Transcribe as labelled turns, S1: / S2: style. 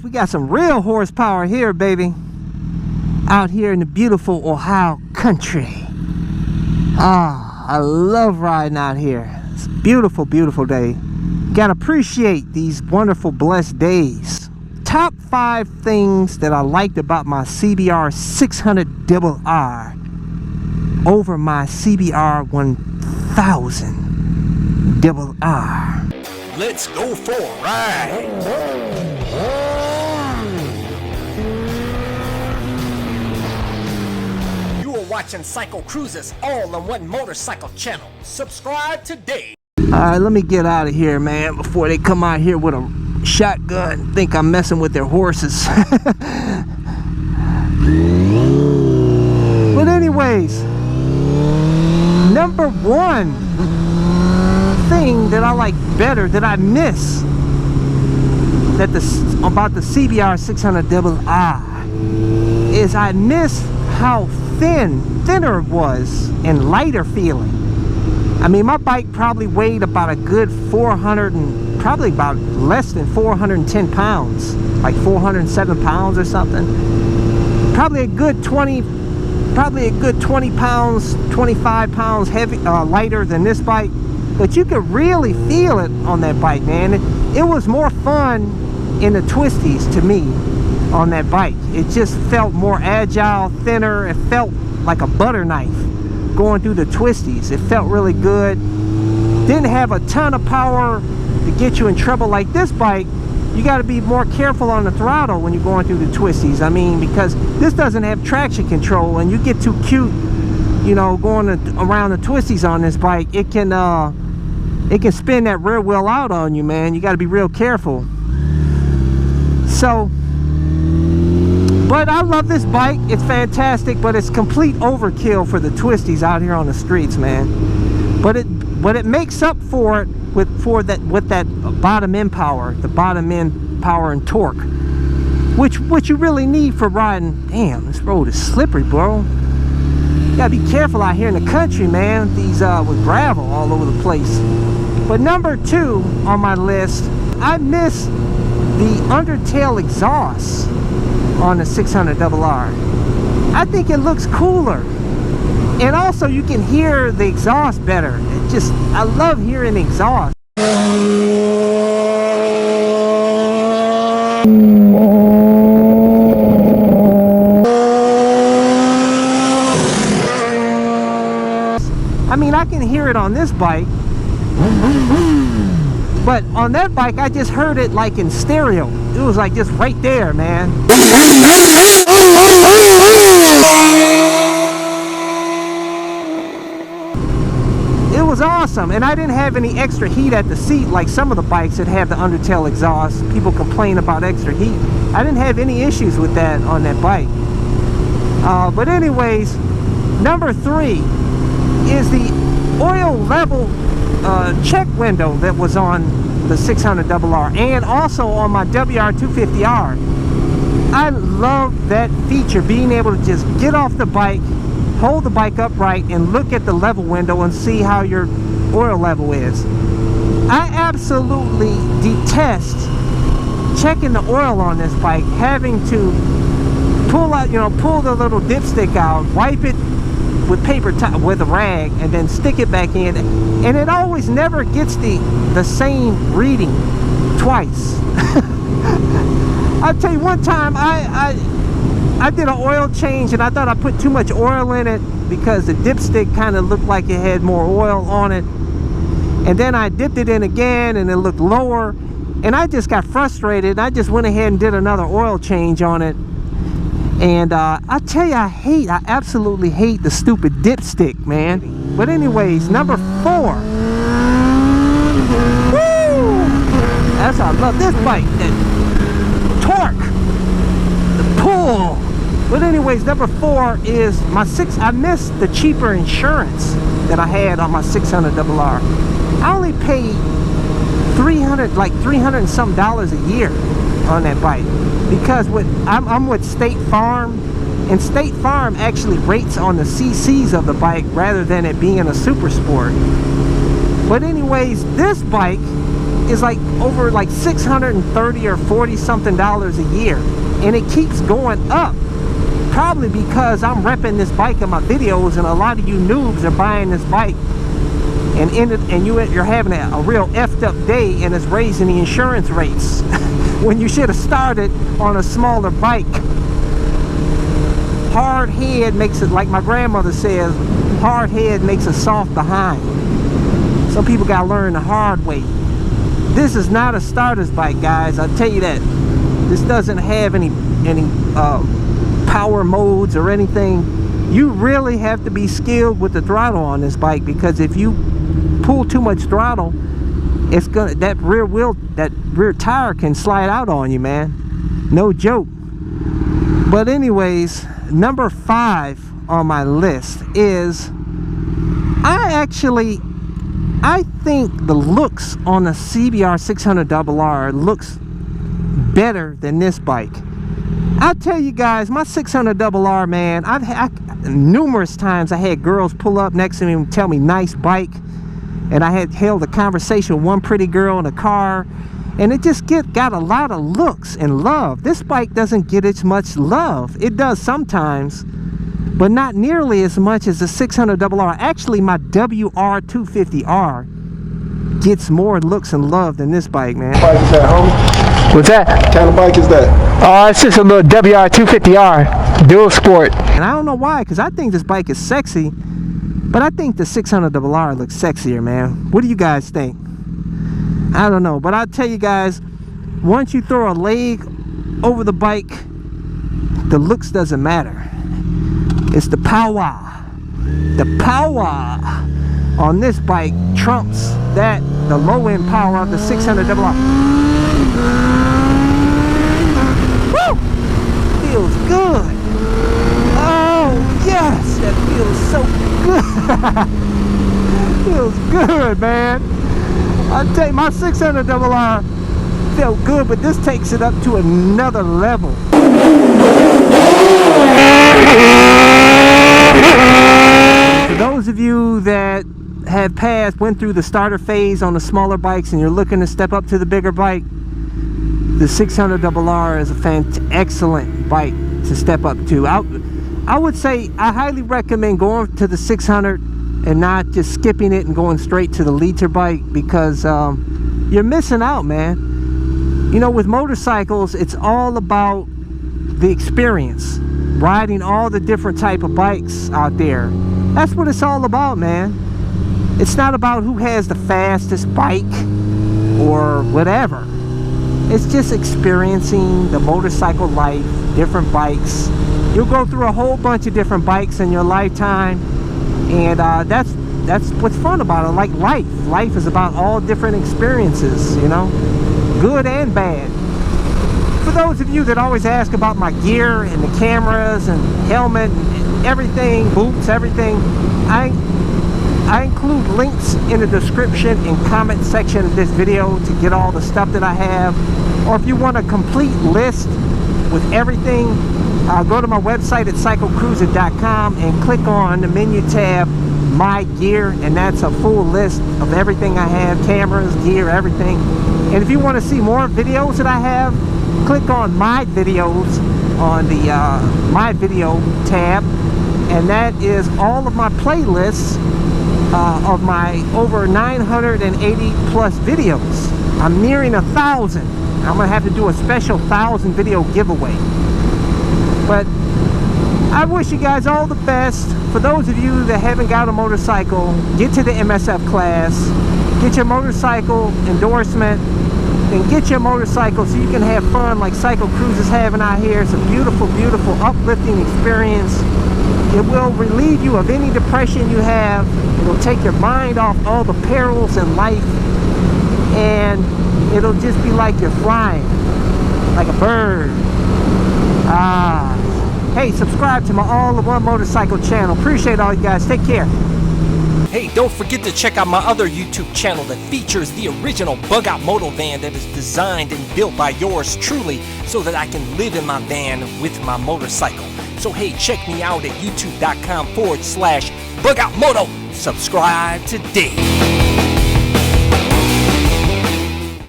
S1: we got some real horsepower here, baby. Out here in the beautiful Ohio country. I love riding out here. It's a beautiful, beautiful day. Gotta appreciate these wonderful, blessed days. Top 5 things that I liked about my CBR600rr over my CBR1000rr.
S2: Let's go for a ride. You are watching CycleCruza's all-in-one motorcycle channel. Subscribe today.
S1: Alright, let me get out of here, man, before they come out here with a shotgun and think I'm messing with their horses. But anyways, number 1 thing that I like better, that I miss about the CBR600rr is I miss how thinner it was and lighter feeling. I mean, my bike probably weighed about a good 400 and probably about less than 410 pounds, like 407 pounds or something. Probably a good 20 pounds, 25 pounds heavy, lighter than this bike. But you could really feel it on that bike, man. It was more fun in the twisties to me on that bike. It just felt more agile, thinner. It felt like a butter knife going through the twisties. It felt really good. Didn't have a ton of power to get you in trouble like this bike. You got to be more careful on the throttle when you're going through the twisties. I mean, because this doesn't have traction control, and you get too cute, you know, going around the twisties on this bike. It can spin that rear wheel out on you, man. You got to be real careful. So, but I love this bike. It's fantastic, but it's complete overkill for the twisties out here on the streets, man. But it makes up for it with that bottom end power, the bottom end power and torque, which you really need for riding. Damn, this road is slippery, bro. You gotta be careful out here in the country, man. These with gravel all over the place. But number 2 on my list, I miss the undertail exhaust on the 600rr. I think it looks cooler, and also you can hear the exhaust better. I love hearing the exhaust. I mean, I can hear it on this bike, but on that bike I just heard it like in stereo. It was like just right there, man. It was awesome, and I didn't have any extra heat at the seat like some of the bikes that have the undertail exhaust. People complain about extra heat. I didn't have any issues with that on that bike. But anyways, number 3 is the oil level check window that was on the 600rr and also on my WR250R. I love that feature, being able to just get off the bike, hold the bike upright, and look at the level window and see how your oil level is. I absolutely detest checking the oil on this bike, having to pull the little dipstick out, wipe it with with a rag, and then stick it back in, and it always never gets the same reading twice. I'll tell you, one time I did an oil change, and I thought I put too much oil in it because the dipstick kind of looked like it had more oil on it, and then I dipped it in again and it looked lower, and I just got frustrated, and I just went ahead and did another oil change on it. And I tell you, I absolutely hate the stupid dipstick, man. But anyways, number 4. Woo! That's how I love this bike. That torque, the pull. But anyways, number 4 is my I missed the cheaper insurance that I had on my 600rr. I only paid $300 and something a year on that bike, because I'm with State Farm, and State Farm actually rates on the cc's of the bike rather than it being a super sport. But anyways, this bike is like over like $630 or $40 something a year, and it keeps going up. Probably because I'm repping this bike in my videos, and a lot of you noobs are buying this bike and you're having a real effed up day, and it's raising the insurance rates when you should have started on a smaller bike. Hard head makes it, like my grandmother says, hard head makes a soft behind. Some people gotta learn the hard way. This is not a starter's bike, guys, I'll tell you that. This doesn't have any power modes or anything. You really have to be skilled with the throttle on this bike, because if you pull too much throttle, it's gonna, that rear tire can slide out on you, man. No joke. But anyways, number 5 on my list is, I think the looks on the CBR600rr looks better than this bike. I'll tell you guys, my 600rr, man, numerous times I had girls pull up next to me and tell me nice bike, and I had held a conversation with one pretty girl in a car, and it just got a lot of looks and love. This bike doesn't get as much love. It does sometimes, but not nearly as much as the 600rr. Actually, my WR250R gets more looks and love than this bike, man.
S3: What bike is that, homie?
S1: What's that?
S3: What kind of bike is that?
S1: Oh, it's just a little WR250R dual sport. And I don't know why, because I think this bike is sexy, but I think the 600rr looks sexier, man. What do you guys think? I don't know, but I'll tell you guys, once you throw a leg over the bike, the looks doesn't matter. It's the power. The power on this bike trumps the low-end power of the 600rr. Woo! Feels good. Oh yes, that feels so good. Feels good, man. I tell you, my 600rr felt good, but this takes it up to another level. For those of you that have went through the starter phase on the smaller bikes and you're looking to step up to the bigger bike, the 600rr is an excellent bike to step up to. I would say I highly recommend going to the 600 and not just skipping it and going straight to the liter bike, because you're missing out, man. You know, with motorcycles, it's all about the experience, riding all the different type of bikes out there. That's what it's all about, man. It's not about who has the fastest bike or whatever. It's just experiencing the motorcycle life, different bikes. You'll go through a whole bunch of different bikes in your lifetime, and that's what's fun about it. Like life. Life is about all different experiences, you know, good and bad. For those of you that always ask about my gear and the cameras and helmet and everything, boots, everything, I include links in the description and comment section of this video to get all the stuff that I have. Or if you want a complete list with everything, go to my website at CycleCruza.com and click on the menu tab, My Gear, and that's a full list of everything I have, cameras, gear, everything. And if you want to see more videos that I have, click on My Videos on the My Video tab, and that is all of my playlists of my over 980 plus videos. I'm nearing 1,000. I'm gonna have to do a special 1,000 video giveaway. But I wish you guys all the best. For those of you that haven't got a motorcycle, get to the MSF class, get your motorcycle endorsement, and get your motorcycle so you can have fun like CycleCruza is having out here. It's a beautiful, beautiful, uplifting experience. It will relieve you of any depression you have. It'll take your mind off all the perils in life, and it'll just be like you're flying, like a bird. Hey, subscribe to my All-in-One Motorcycle channel. Appreciate all you guys. Take care.
S2: Hey, don't forget to check out my other YouTube channel that features the original bug-out moto van that is designed and built by yours truly so that I can live in my van with my motorcycle. So hey, check me out at youtube.com/bugoutmoto. Subscribe today.